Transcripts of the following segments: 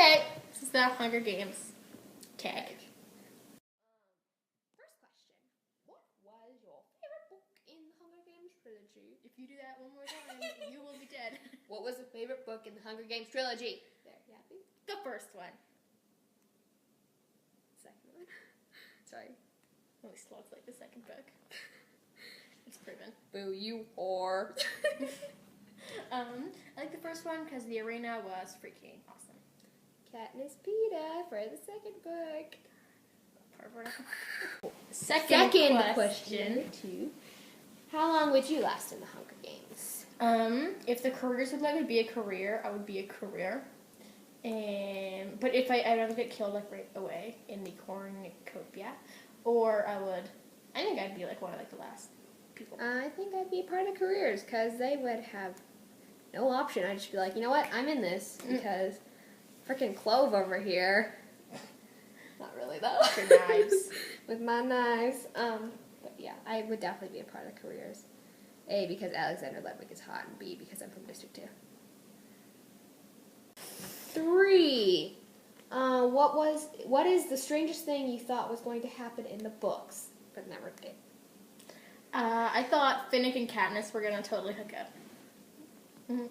Okay, this is the Hunger Games tag. First question. What was your favorite book in the Hunger Games trilogy? If you do that one more time, you will be dead. What was the favorite book in the Hunger Games trilogy? There, you happy? The first one. Second one. Sorry. Only slots like the second book. It's proven. Boo, you whore. I like the first one because the arena was freaking awesome. Katniss Peta for the second book. Second question. How long would you last in the Hunger Games? If the careers would let me be a career, I would be a career. But if I'd rather get killed like right away in the cornucopia, or I think I'd be like one of like the last people. I think I'd be part of careers because they would have no option. I'd just be like, you know what, I'm in this because freaking Clove over here. Not really though. With your knives. With my knives. But yeah, I would definitely be a part of careers. A, because Alexander Ludwig is hot, and B, because I'm from District 2. 3. What is the strangest thing you thought was going to happen in the books, but never did? I thought Finnick and Katniss were gonna totally hook up. Mm-hmm.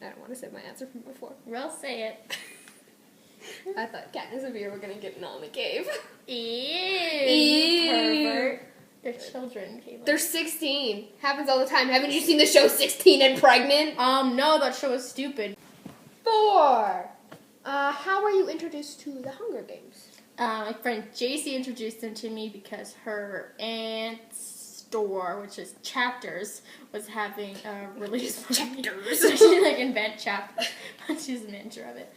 I don't want to say my answer from before. Well, say it. I thought Katniss and Veer were gonna get in on the cave. Ew. Pervert. They're children, Kaelyn. They're 16. Happens all the time. Haven't you seen the show 16 and Pregnant? No, that show was stupid. 4. How were you introduced to the Hunger Games? My friend JC introduced them to me because her aunt's store, which is Chapters, was having a release party. Chapters. So she like invent Chapters, but she's a manager of it.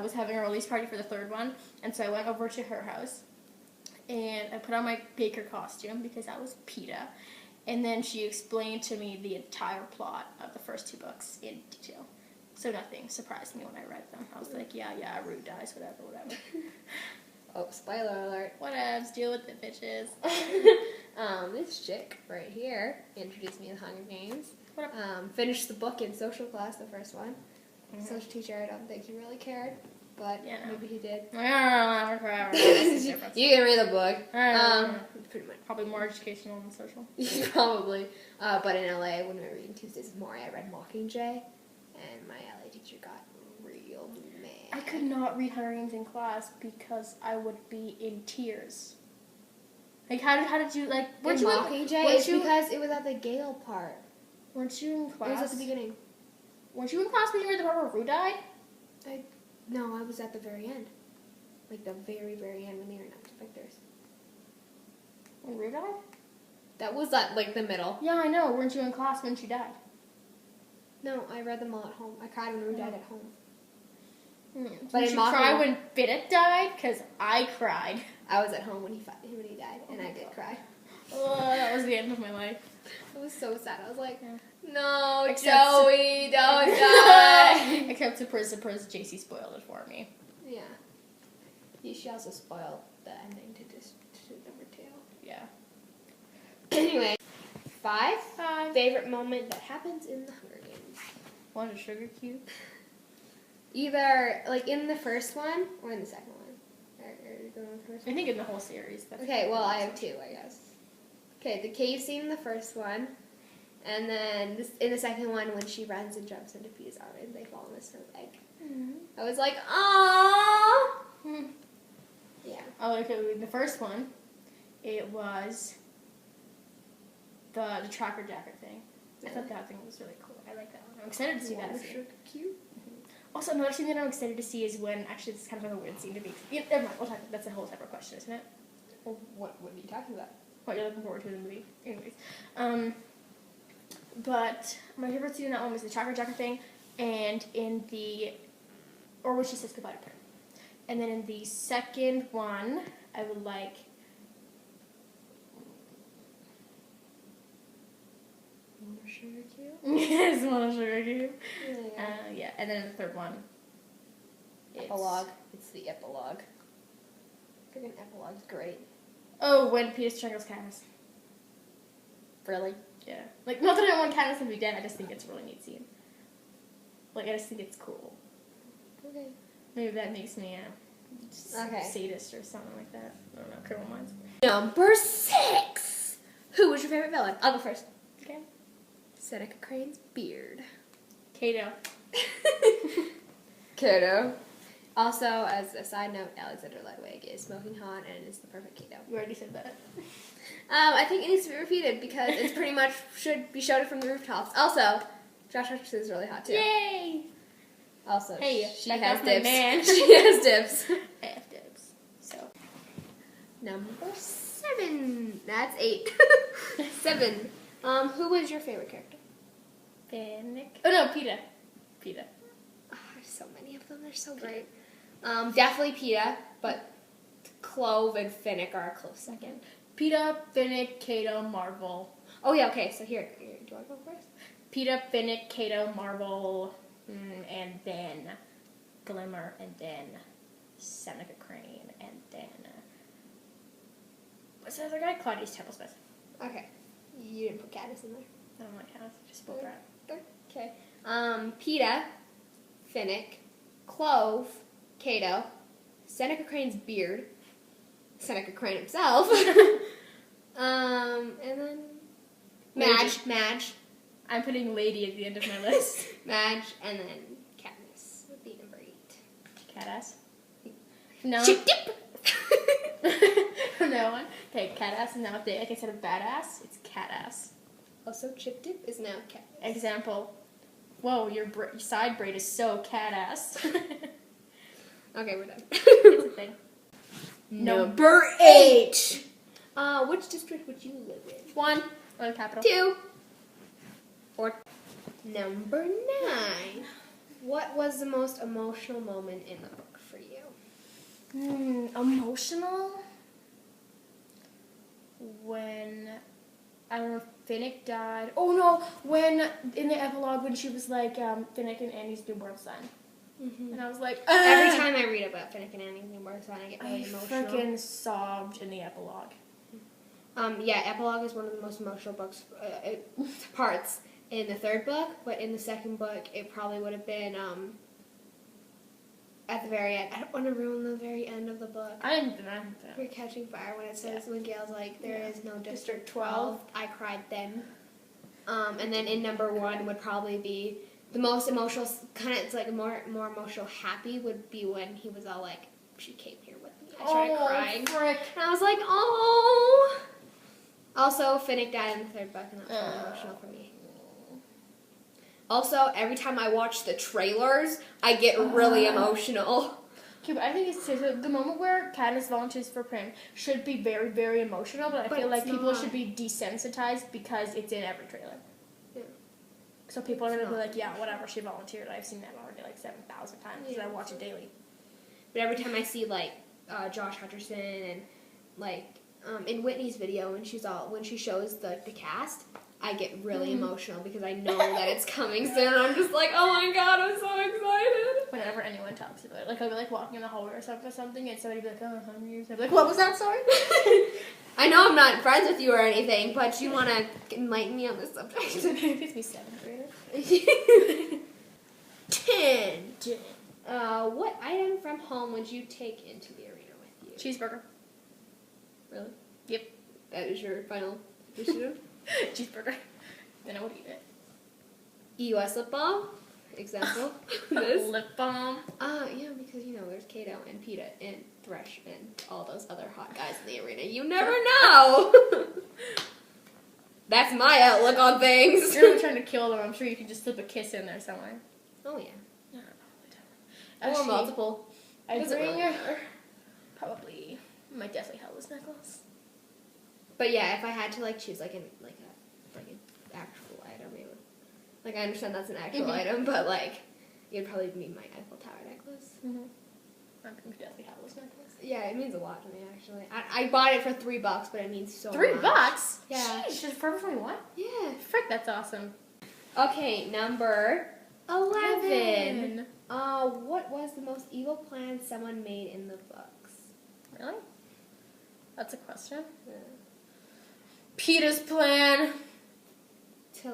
Was having a release party for the third one, and so I went over to her house, and I put on my baker costume because I was PETA, and then she explained to me the entire plot of the first 2 books in detail. So nothing surprised me when I read them. I was like, yeah, Rue dies, whatever. Oh, spoiler alert. Whatevs, deal with it, bitches. This chick right here introduced me to the Hunger Games. What up? Finished the book in social class, the first one. Mm-hmm. Social teacher, I don't think he really cared, but Yeah, no. maybe he did. You You can read the book. Pretty much. Probably more educational than social. Probably. But in LA, when we were reading Tuesdays with Maury, I read Mockingjay, and my LA teacher got real mad. I could not read Hunger Games in class because I would be in tears. Like, how did you, like, Weren't you Mockingjay? It's because it was at the Gale part. Weren't you in class? It was at the beginning. Weren't you in class when you read the part where Rue died? No, I was at the very end. Like the very, very end when they were announced victors. When Rue died? That was at, like, the middle. Yeah, I know. Weren't you in class when she died? No, I read them all at home. I cried when Rue died at home. But did you cry when Biddet died? Because I cried. I was at home when he died, and I did cry. Oh, that was the end of my life. It was so sad. I was like, yeah. No, Joey, don't die. Except surprise, JC spoiled it for me. Yeah. She also spoiled the ending to number 2. Yeah. Anyway, 5. 5. Favorite moment that happens in the Hunger Games. Want a sugar cube? Either, like, in the first one or in the second one. Are you going with the first one? I think in the whole series. Okay, well, I have 2, I guess. Okay, the cave scene in the first one. And then in the second one, when she runs and jumps into Peter's arms and they fall and miss her leg. Mm-hmm. I was like, aww! Mm-hmm. Yeah. Oh, okay, in the first one, it was the tracker jacket thing. I thought that thing was really cool. I like that one. I'm excited to see that scene. Cute. Also, another thing that I'm excited to see is when, actually, this is kind of a weird scene to be. Yeah, never mind, we'll talk. That's a whole separate question, isn't it? Well, what are you talking about? What you're looking forward to in the movie. Anyways. But my favorite scene in that one was the tracker jacket thing, and or when she says goodbye to her. And then in the second one, I would like. Want a sugar cube? Yes, want a sugar cube. Yeah. Yeah, and then in the third one. Epilogue. It's the epilogue. Freaking epilogue's great. Oh, when Peter strangles Katniss. Really? Yeah. Like, not that I want Katniss to be dead, I just think it's a really neat scene. Like, I just think it's cool. Okay. Maybe that makes me a Okay. sadist or something like that. I don't know, criminal minds. Number 6. Who was your favorite villain? I'll go first. Okay. Seneca Crane's beard. Kato. Kato. Also, as a side note, Alexander Ludwig is smoking hot and is the perfect Kato. You already said that. I think it needs to be repeated because it's pretty much should be shouted from the rooftops. Also, Josh Hutcherson is really hot too. Yay! Also, Hey, she back has off my dibs. man. She has dibs. I have dibs. So. Number 7. That's 8. 7. Who was your favorite character? Finnick. Oh no, Peta. Peta. Oh, there's so many of them. They're so great. Definitely Peta, but Clove and Finnick are a close second. Peta, Finnick, Kato, Marvel. Oh yeah, okay. So here, do you want to go first? Peta, Finnick, Kato, Marvel, and then Glimmer, and then Seneca Crane, and then what's the other guy? Claudius Templesmith. Okay. You didn't put Cadmus in there. I don't like how I just spoke right. Okay. Peta, Finnick, Clove, Kato, Seneca Crane's beard, Seneca Crane himself, and then Madge. I'm putting Lady at the end of my list. Madge, and then Cadmus would be number 8. Catass. No. Chip dip. No one. Okay, Catass is now like instead of badass, it's Catass. Also, Chip Dip is now Cadmus. Example. Whoa, your side braid is so Catass. Okay, we're done. It's a thing. Number 8. Which district would you live in? 1. On capital. 2. Or number 9. What was the most emotional moment in the book for you? Emotional? When, I don't know, Finnick died. Oh no, when, in the epilogue, when she was like, Finnick and Annie's newborn son. Mm-hmm. And I was like, Every time I read about Finnick and Annie's newborn son, I get really emotional. freaking sobbed in the epilogue. Yeah, epilogue is one of the most emotional books, parts in the 3rd book, but in the 2nd book, it probably would have been, at the very end. I don't want to ruin the very end of the book. I didn't. We're Catching Fire when it says, when Gail's like, there is no District District 12. 12. I cried then. And then in number 1 would probably be the most emotional, kind of, it's like more emotional happy would be when he was all like, she came here with me. I started crying. Frick. And I was like, oh. Also, Finnick died in the 3rd book, and that was really emotional for me. Also, every time I watch the trailers, I get really emotional. Okay, but I think it's so the moment where Katniss volunteers for Prim should be very, very emotional, but I feel like people should be desensitized because it's in every trailer. Yeah. So people are going to be like, yeah, whatever, she volunteered. I've seen that already like 7,000 times because I watch it daily. But every time I see, like, Josh Hutcherson and, like, in Whitney's video when she shows the cast, I get really emotional because I know that it's coming soon. I'm just like, oh my god, I'm so excited. Whenever anyone talks about it, like I'll be like walking in the hallway or something, and somebody will be like, oh, 100 years. I'll be like, what was that, sorry? I know I'm not friends with you or anything, but you want to enlighten me on this subject. It makes me 7th grader. 10. What item from home would you take into the arena with you? Cheeseburger. Really? Yep. That is your final decision? Cheeseburger. Then I would eat it. EUS lip balm? Example. This? Lip balm. Yeah, because, there's Kato and Peta and Thresh and all those other hot guys in the arena. You never know! That's my outlook on things. You're not trying to kill them. I'm sure you can just slip a kiss in there somewhere. Oh, yeah. Yeah, Or multiple. I'd Doesn't bring really matter. probably my Deathly Hallows necklace. But yeah, if I had to choose an actual item, it would. I understand that's an actual item, but it'd probably be my Eiffel Tower necklace. I'm pink Deathly Hallows necklace. Yeah, it means a lot to me actually. I bought it for $3, but it means so much. $3? Yeah. Jeez, just for every one? Yeah. Frick, that's awesome. Okay, number 11. What was the most evil plan someone made in the books? Really? That's a question. Yeah. Peter's plan. To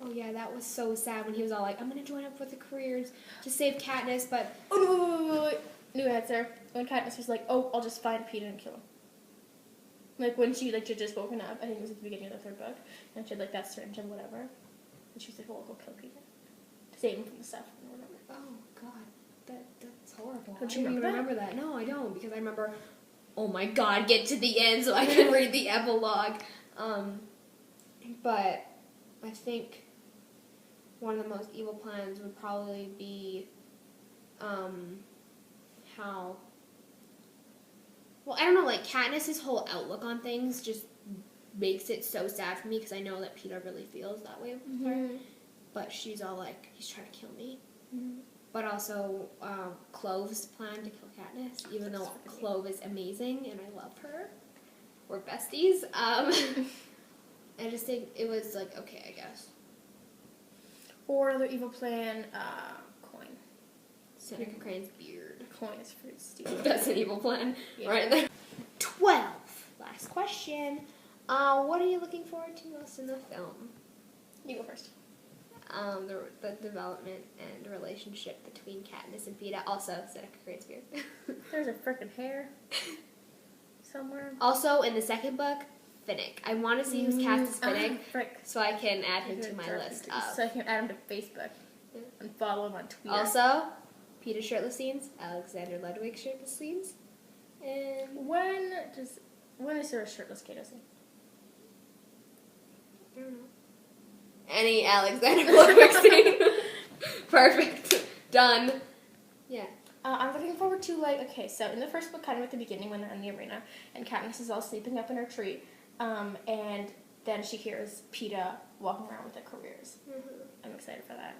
oh yeah, that was so sad when he was all like, I'm gonna join up with the careers to save Katniss, but Oh, no, wait. answer. When Katniss was like, "Oh, I'll just find Peeta and kill him." Like when she like had just woken up, I think it was at the beginning of the third book, and she had like that's strange and whatever, and she was like, "Well, I'll go kill Peeta, save him from the stuff or whatever." Oh God, that's horrible. Don't I you don't even remember remember that. No, I don't, because I remember. Oh my God, get to the end so I can read the epilogue. But I think one of the most evil plans would probably be how. Well, I don't know, like, Katniss's whole outlook on things just makes it so sad for me, because I know that Peeta really feels that way with her. But she's all like, he's trying to kill me. Mm-hmm. But also, Clove's plan to kill Katniss, even though Clove is amazing and I love her. We're besties. I just think it was like, okay, I guess. Or another evil plan, coin. Seneca Crane's beard. Coin is pretty stupid. That's an evil plan. Yeah. Right there. 12. Last question. What are you looking forward to most in the film? You go first. The development and relationship between Katniss and Peeta. Also, Seneca Crane's beard. There's a frickin' hair somewhere. Also, in the second book, Finnick. I want to see who's cast as Finnick, Frick. so I can add him to my list of. So I can add him to Facebook and follow him on Twitter. Also, Peeta shirtless scenes, Alexander Ludwig shirtless scenes, and when is there a shirtless Kato scene? I don't know. Any Alexander Ludwig scene. Perfect. Done. Yeah. I'm looking forward to, like, okay, so in the first book, kind of at the beginning when they're in the arena, and Katniss is all sleeping up in her tree, and then she hears Peeta walking around with the careers. Mm-hmm. I'm excited for that.